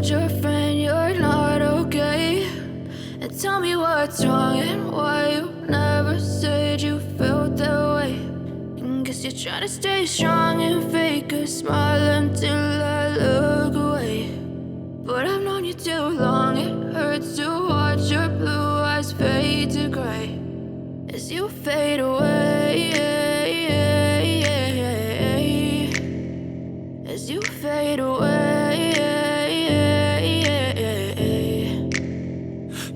told your friend you're not okay? And tell me what's wrong and why you never said you felt that way. And guess you're trying to stay strong and fake a smile until I look away. But I've known you too long, it hurts to watch your blue eyes fade to gray as you fade away, as you fade away.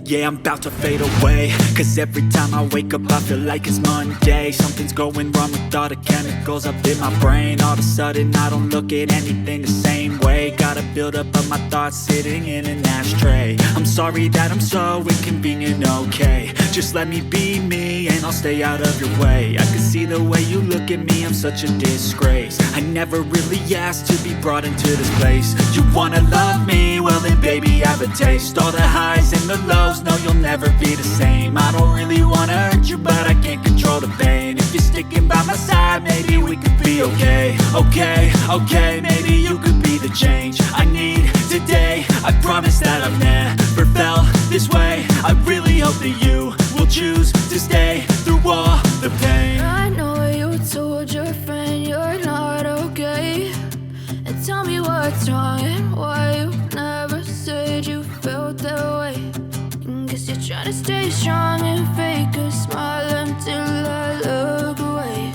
Yeah, I'm about to fade away, cause every time I wake up I feel like it's Monday. Something's going wrong with all the chemicals up in my brain. All of a sudden I don't look at anything the same way. Got a buildup of my thoughts sitting in an ashtray. I'm sorry that I'm so inconvenient, okay? Just let me be me and I'll stay out of your way. I can see the way you look at me, I'm such a disgrace. I never really asked to be brought into this place. You wanna love me? Well then baby have a taste. All the highs and the lows, no you'll never be the same. I don't really wanna hurt you but I can't control the pain. If you're sticking by my side maybe we could be okay. Okay, maybe you could be the change I need today. I promise that I've never felt this way. I really hope that you will choose to stay through all the pain. I know you told your friend you're not okay. And tell me what's wrong and why you never said you felt that way. And guess you're trying to stay strong and fake a smile until I look away.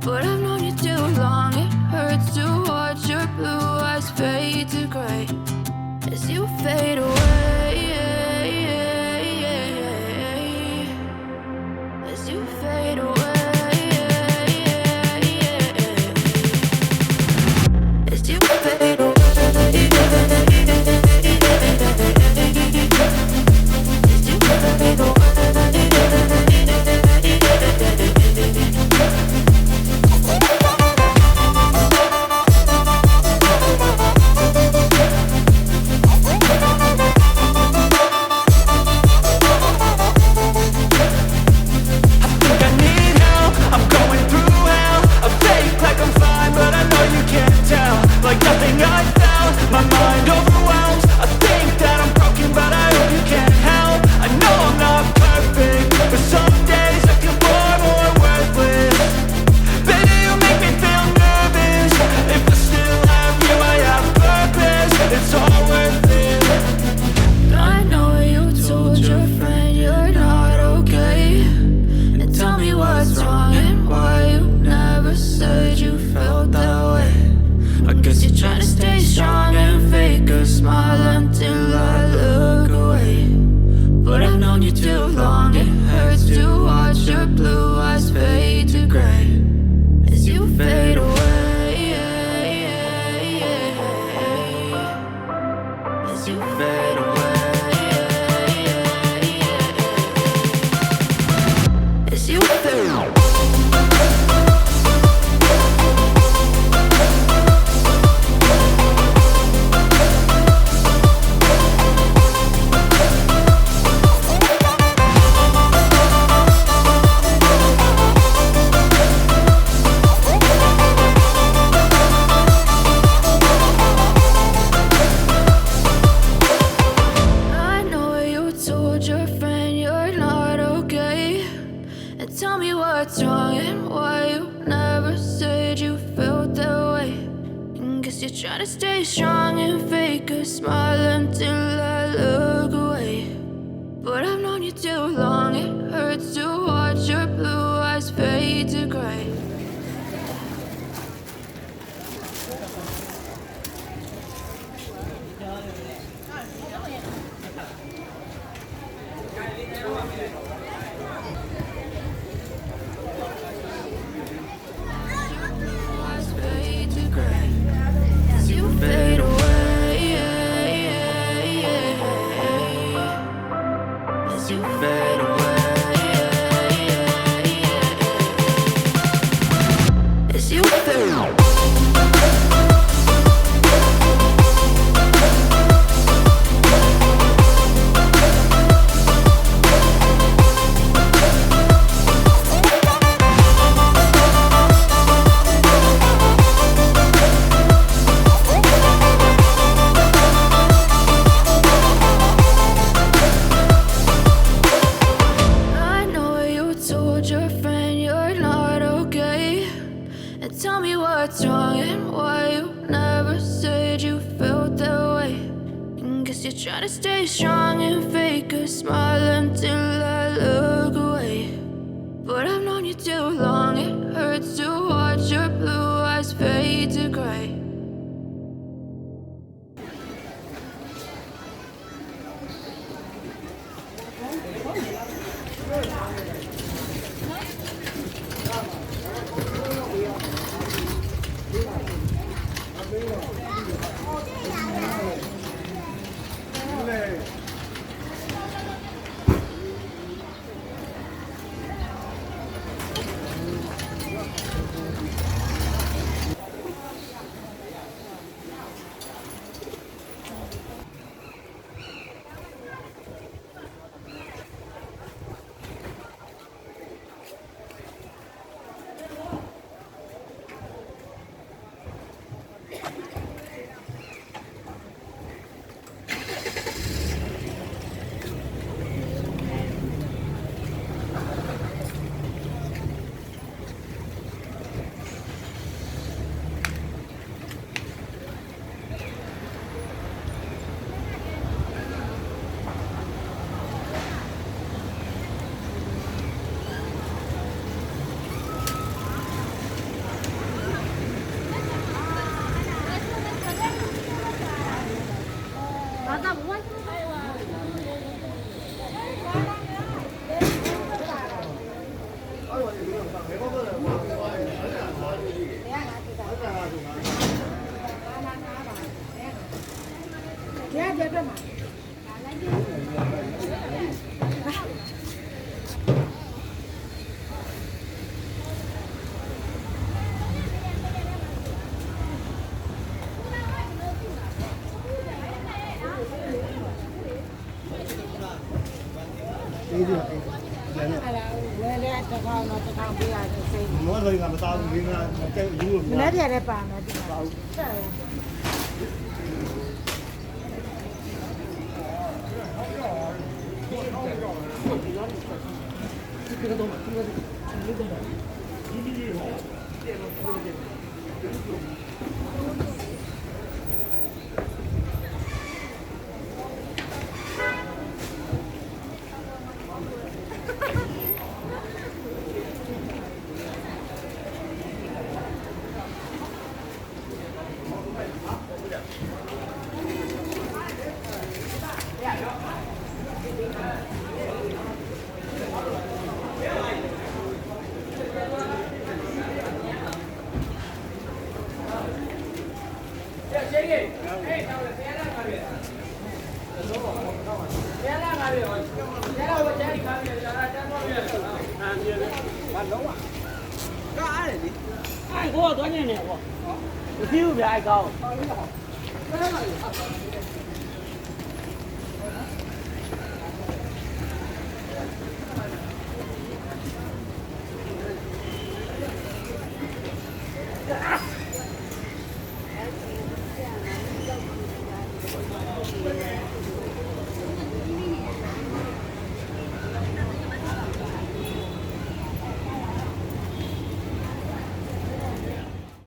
But I've known you too long, it hurts to watch your blue eyes fade to gray as you fade away, as you fade away, as you fade away. Like nothing I felt, my mind overwhelms. I think that I'm broken, but I hope you can't help. I know I'm not perfect, but some days I feel far more worthless. Baby, you make me feel nervous. If I still have you, I have purpose. It's all worth it. I know you told your friend you're not okay. And tell me what's wrong and why you never said you felt that way. I guess you're trying to stay strong and fake a smile until I look away. But I've known you too long, it hurts to watch your blue eyes fade to gray as you fade away, as you fade away, as you fade away. Tell me what's wrong and why you never said you felt that way. And guess you're trying to stay strong and fake a smile until I look away. But I've known you too long, it hurts to watch your blue eyes fade to gray. Fade away, as you fade away. face. You're trying to stay strong and fake a smile until I look away. But I've known you too long, it hurts to watch your blue eyes fade to gray.